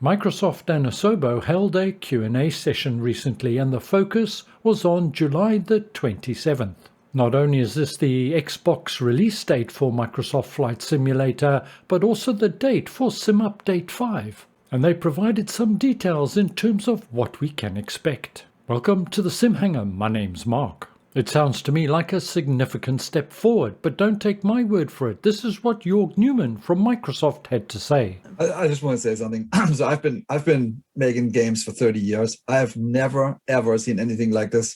Microsoft and Asobo held a Q&A session recently, and the focus was on July the 27th. Not only is this the Xbox release date for Microsoft Flight Simulator, but also the date for Sim Update 5. And they provided some details in terms of what we can expect. Welcome to the SimHanger, my name's Mark. It sounds to me like a significant step forward, but don't take my word for it. This is what Jörg Newman from Microsoft had to say. I just want to say something. So I've been making games for 30 years. I have never ever seen anything like this.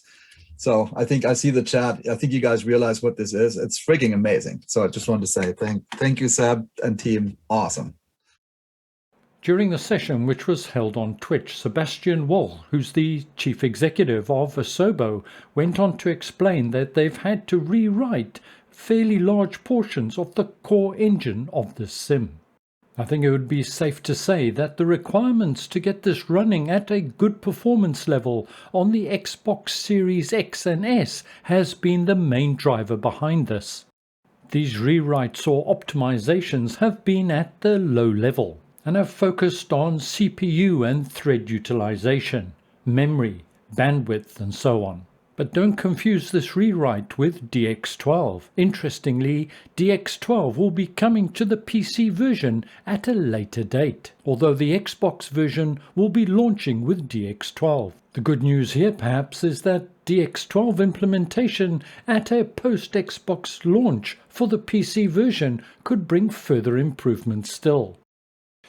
So I think I see the chat. I think you guys realize what this is. It's freaking amazing. So I just wanted to say thank you, Seb and team. Awesome. During the session, which was held on Twitch, Sebastian Woll, who's the chief executive of Asobo, went on to explain that they've had to rewrite fairly large portions of the core engine of this sim. I think it would be safe to say that the requirements to get this running at a good performance level on the Xbox Series X and S has been the main driver behind this. These rewrites or optimizations have been at the low level and have focused on CPU and thread utilization, memory, bandwidth and so on. But don't confuse this rewrite with DX12. Interestingly, DX12 will be coming to the PC version at a later date, although the Xbox version will be launching with DX12. The good news here perhaps is that DX12 implementation at a post-Xbox launch for the PC version could bring further improvements still.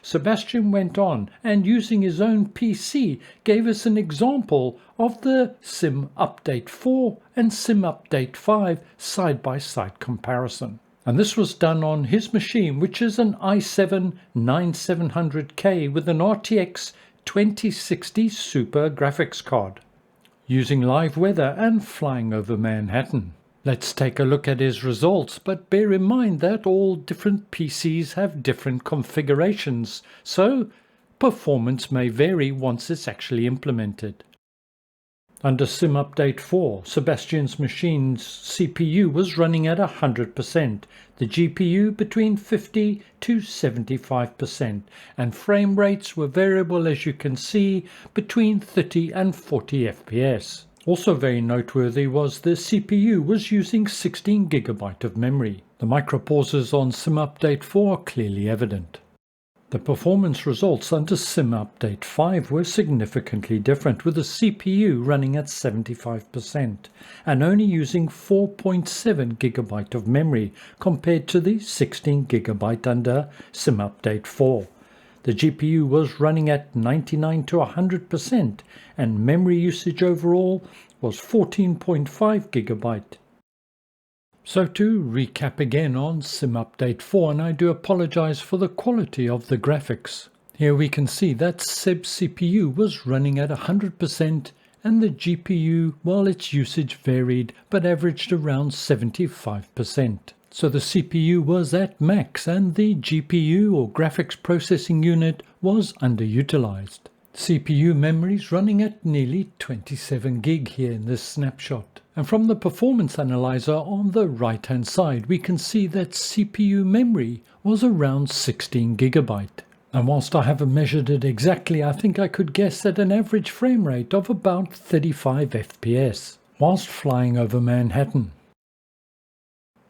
Sebastian went on and, using his own PC, gave us an example of the Sim Update 4 and Sim Update 5 side-by-side comparison. And this was done on his machine, which is an i7-9700K with an RTX 2060 Super graphics card, using live weather and flying over Manhattan. Let's take a look at his results, but bear in mind that all different PCs have different configurations, so performance may vary once it's actually implemented. Under Sim Update 4, Sebastian's machine's CPU was running at 100%, the GPU between 50 to 75%, and frame rates were variable, as you can see, between 30 and 40 FPS. Also very noteworthy was the CPU was using 16 GB of memory. The micropauses on Sim Update 4 are clearly evident. The performance results under Sim Update 5 were significantly different, with the CPU running at 75% and only using 4.7 GB of memory compared to the 16 GB under Sim Update 4. The GPU was running at 99 to 100% and memory usage overall was 14.5 GB. So to recap again on Sim Update 4, and I do apologize for the quality of the graphics. Here we can see that Seb's CPU was running at 100% and the GPU, while its usage varied, but averaged around 75%. So the CPU was at max and the GPU or graphics processing unit was underutilized. CPU memories running at nearly 27 gig here in this snapshot. And from the performance analyzer on the right hand side, we can see that CPU memory was around 16 gigabyte. And whilst I haven't measured it exactly, I think I could guess at an average frame rate of about 35 FPS whilst flying over Manhattan.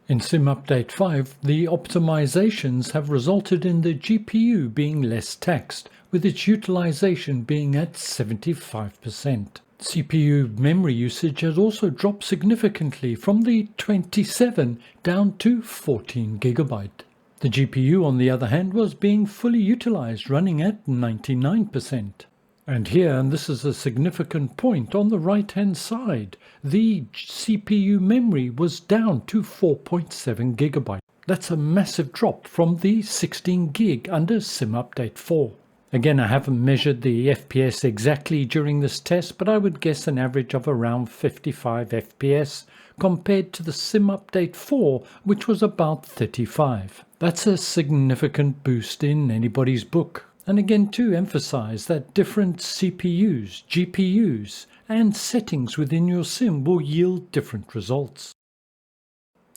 In Sim Update 5, the optimizations have resulted in the GPU being less taxed, with its utilization being at 75%. CPU memory usage has also dropped significantly from the 27 down to 14 GB. The GPU, on the other hand, was being fully utilized, running at 99%. And here, and this is a significant point, on the right hand side, the CPU memory was down to 4.7 GB. That's a massive drop from the 16 gig under Sim Update 4. Again, I haven't measured the FPS exactly during this test, but I would guess an average of around 55 FPS compared to the Sim Update 4, which was about 35. That's a significant boost in anybody's book. And again, to emphasize that different CPUs, GPUs, and settings within your sim will yield different results.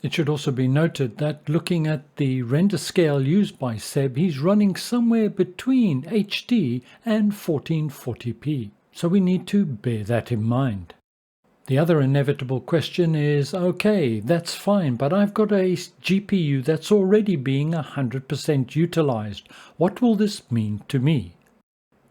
It should also be noted that looking at the render scale used by Seb, he's running somewhere between HD and 1440p, so we need to bear that in mind. The other inevitable question is, okay, that's fine, but I've got a GPU that's already being 100% utilized. What will this mean to me?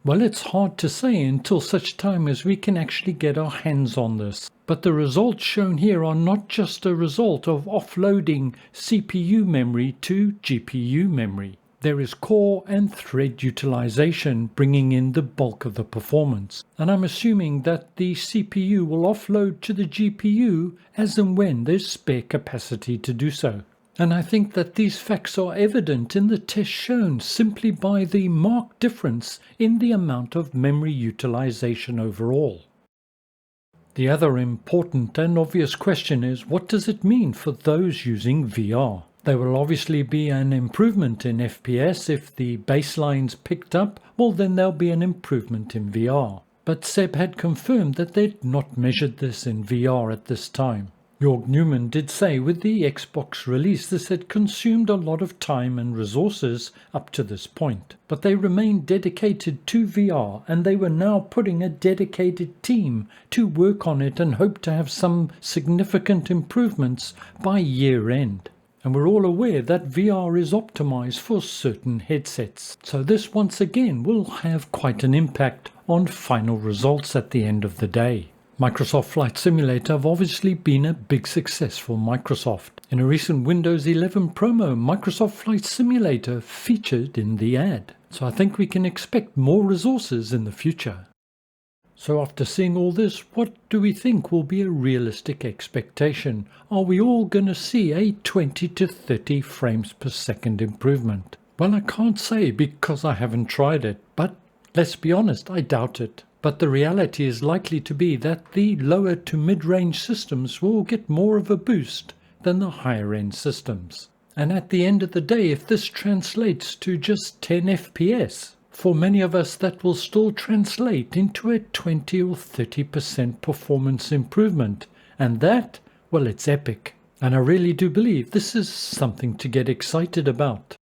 Well, it's hard to say until such time as we can actually get our hands on this. But the results shown here are not just a result of offloading CPU memory to GPU memory. There is core and thread utilization bringing in the bulk of the performance. And I'm assuming that the CPU will offload to the GPU as and when there's spare capacity to do so. And I think that these facts are evident in the test shown simply by the marked difference in the amount of memory utilization overall. The other important and obvious question is, what does it mean for those using VR? There will obviously be an improvement in FPS if the baseline's picked up, well then there'll be an improvement in VR. But Seb had confirmed that they'd not measured this in VR at this time. Jörg Newman did say with the Xbox release this had consumed a lot of time and resources up to this point, but they remained dedicated to VR and they were now putting a dedicated team to work on it and hope to have some significant improvements by year end. And we're all aware that VR is optimized for certain headsets, so this once again will have quite an impact on final results at the end of the day. Microsoft Flight Simulator have obviously been a big success for Microsoft. In a recent Windows 11 promo, Microsoft Flight Simulator featured in the ad. So I think we can expect more resources in the future. So after seeing all this, what do we think will be a realistic expectation? Are we all going to see a 20 to 30 frames per second improvement? Well, I can't say because I haven't tried it, but let's be honest, I doubt it. But the reality is likely to be that the lower to mid-range systems will get more of a boost than the higher-end systems. And at the end of the day, if this translates to just 10 FPS, for many of us that will still translate into a 20 or 30% performance improvement. And that, well, it's epic. And I really do believe this is something to get excited about.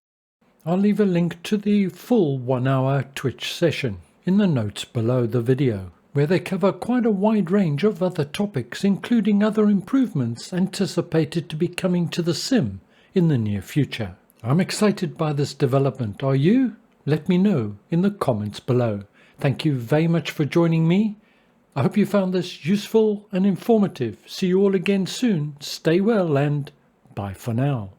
I'll leave a link to the full 1-hour Twitch session in the notes below the video, where they cover quite a wide range of other topics, including other improvements anticipated to be coming to the sim in the near future. I'm excited by this development. Are you? Let me know in the comments below. Thank you very much for joining me. I hope you found this useful and informative. See you all again soon. Stay well and bye for now.